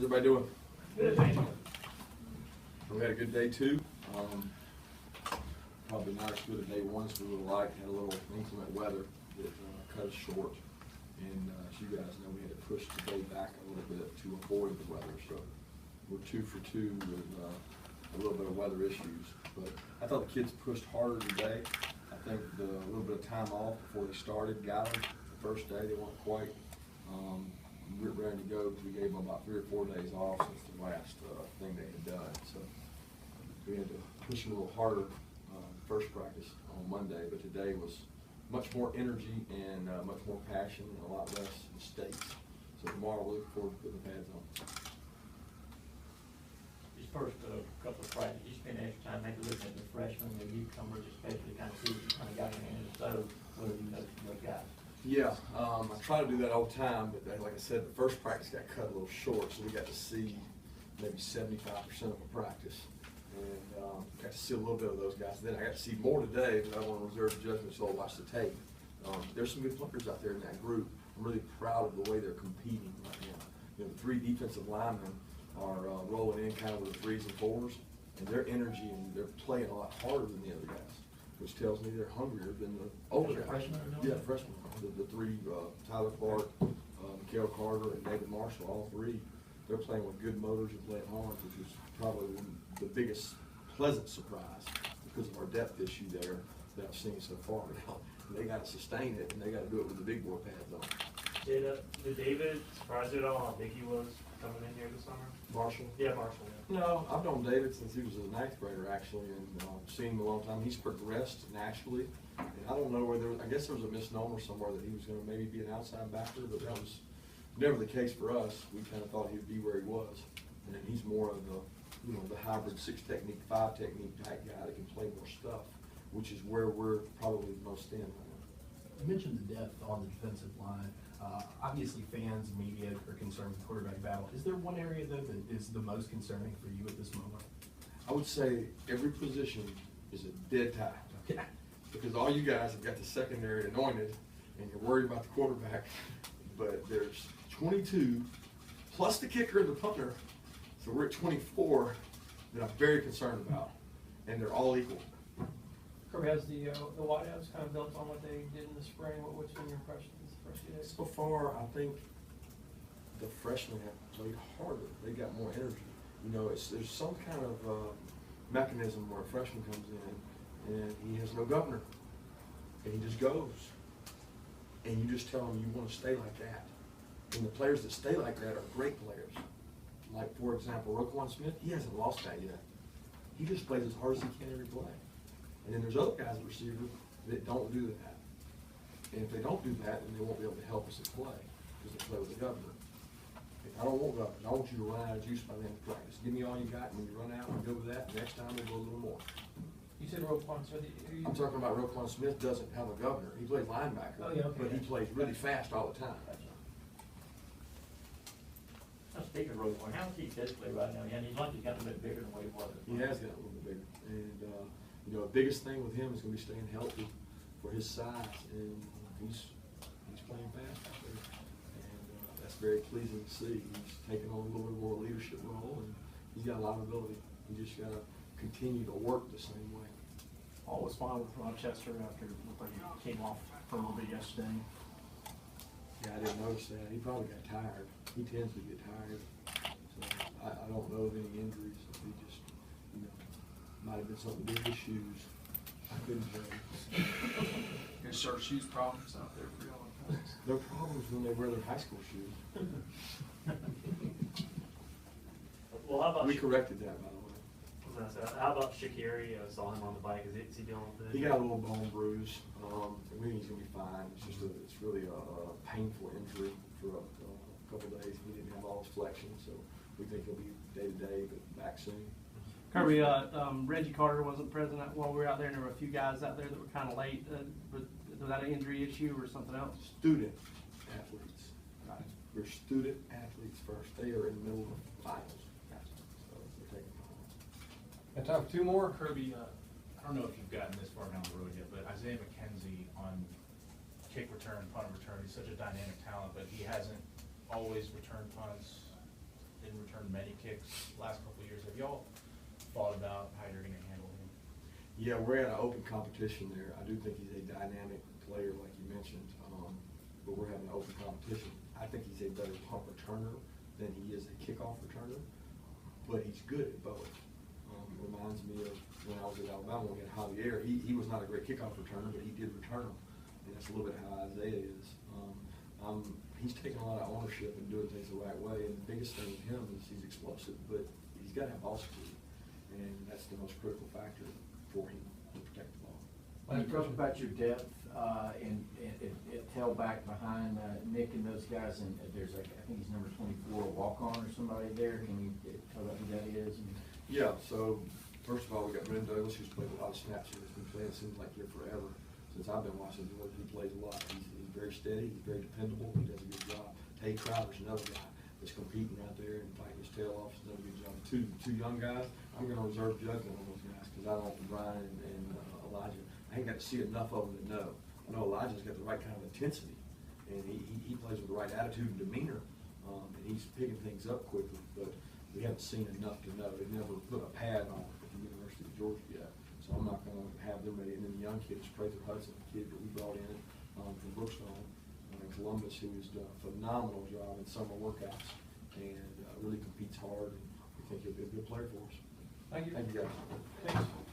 How's everybody doing? Good, thank you. We had a good day too. Probably not as good a day one as we would like. Had a little inclement weather that cut us short. And as you guys know, we had to push the day back a little bit to avoid the weather. So we're 2 for 2 with a little bit of weather issues. But I thought the kids pushed harder today. I think a little bit of time off before they started got them. The first day they weren't quite ready to go because we gave them about 3 or 4 days off since the last thing they had done. So we had to push them a little harder first practice on Monday, but today was much more energy and much more passion and a lot less mistakes. So tomorrow we look forward to putting the pads on. These first couple of practices, you spend extra time maybe looking at the freshmen, the newcomers, especially kind of see what you kind of got in the stove, what do you know from those guys? Yeah, I try to do that all the time, but like I said, the first practice got cut a little short, so we got to see maybe 75% of a practice. And got to see a little bit of those guys. Then I got to see more today, but I want to reserve judgment so I'll watch the tape. There's some good players out there in that group. I'm really proud of the way they're competing right now. You know, the 3 defensive linemen are rolling in kind of with the 3s and 4s, and their energy and they're playing a lot harder than the other guys, which tells me they're hungrier than the older guys. Freshmen? Yeah, freshmen. The 3, Tyler Clark, Mikael Carter, and David Marshall, all 3, they're playing with good motors and playing hard, which is probably the biggest pleasant surprise because of our depth issue there that I've seen so far. They got to sustain it, and they got to do it with the big boy pads on. Did David surprise you at all how big he was coming in here this summer? Marshall? Yeah, Marshall. Yeah. No, I've known David since he was a 9th grader actually, and seen him a long time. He's progressed naturally, and I don't know whether I guess there was a misnomer somewhere that he was going to maybe be an outside backer, but that was never the case for us. We kind of thought he'd be where he was, and then he's more of the the hybrid 6 technique, 5 technique type guy that can play more stuff, which is where we're probably the most thin right now. You mentioned the depth on the defensive line. Obviously, fans and media are concerned with the quarterback battle. Is there one area, though, that is the most concerning for you at this moment? I would say every position is a dead tie. Okay. Because all you guys have got the secondary anointed, and you're worried about the quarterback, but there's 22, plus the kicker and the punter, so we're at 24 that I'm very concerned about, and they're all equal. Kirby, has the wideouts kind of built on what they did in the spring? What's been your impressions the first few days? So far, I think the freshmen have played harder. They got more energy. You know, there's some kind of mechanism where a freshman comes in and he has no governor, and he just goes. And you just tell him you want to stay like that. And the players that stay like that are great players. Like, for example, Roquan Smith, he hasn't lost that yet. He just plays as hard as he can every play. And then there's other guys at receiver that don't do that. And if they don't do that, then they won't be able to help us at play because they play with the governor. I don't want governor. I want you to run out of juice by the end of practice. Give me all you got, and when you run out, we'll go with that. Next time, we'll go a little more. You said Roquan Smith. I'm talking about Roquan Smith doesn't have a governor. He plays linebacker, Oh, yeah, okay. but he plays really fast all the time. Now, speaking of Roquan, how is he physically right now? And he's like he's got a bit bigger than what he was. He has gotten a little bit bigger. And, the biggest thing with him is going to be staying healthy for his size. And he's playing fast out there. And that's very pleasing to see. He's taking on a little bit more leadership role, and he's got a lot of ability. He just got to continue to work the same way. All was fine with Rochester after it looked like he came off for a little bit yesterday. Yeah, I didn't notice that. He probably got tired. He tends to get tired. So I don't know of any injuries. He just, might have been something to do with his shoes. I couldn't tell. Gonna start shoes problems out there for y'all. Their problems when they wear their high school shoes. Well, how about We corrected that, by the way. how about Shaqiri? I saw him on the bike. Is he dealing with it? He got a little bone bruise. I mean, he's gonna be fine. It's really a painful injury for a couple of days. He didn't have all his flexion, so we think he'll be day to day, but back soon. Kirby, Reggie Carter wasn't present while we were out there, and there were a few guys out there that were kind of late. Was that an injury issue or something else? Student athletes. We're student athletes first. They are in the middle of finals. So they're taking time. Got time for 2 more? Kirby, I don't know if you've gotten this far down the road yet, but Isaiah McKenzie on kick return, punt return, he's such a dynamic talent, but he hasn't always returned punts didn't return many kicks last couple of years. Have y'all thought about how you're gonna handle him? Yeah, we're in an open competition there. I do think he's a dynamic player, like you mentioned, but we're having an open competition. I think he's a better punt returner than he is a kickoff returner, but he's good at both. Reminds me of when I was at Alabama, we had Javier. He was not a great kickoff returner, but he did return them, and that's a little bit how Isaiah is. He's taking a lot of ownership and doing things the right way, and the biggest thing with him is he's explosive, but he's got to have ball security, and that's the most critical factor for him to protect the ball. When you talk about your depth, and it held back behind Nick and those guys, and there's like, I think he's number 24, walk-on or somebody there, can you tell about who that is? Yeah, so first of all, we got Brendan Douglas, who's played a lot of snaps here. He's been playing, it seems like here forever. Since I've been watching him, he plays a lot. He's very steady, he's very dependable, he does a good job. Tate Crowder's another guy that's competing out there and fighting his tail off, he's done a good job. Two young guys, I'm gonna reserve judgment on those guys, because I don't know Brian and Elijah. I ain't got to see enough of them to know. I know Elijah's got the right kind of intensity, and he plays with the right attitude and demeanor, and he's picking things up quickly, but we haven't seen enough to know. They've never put a pad on at the University of Georgia yet, so I'm not gonna have them ready. And then the young kids, Prather Hudson, the kid that we brought in from Brookstone, Columbus, who has done a phenomenal job in summer workouts and really competes hard, and we think he'll be a good player for us. Thank you. Thank you, guys. Thanks.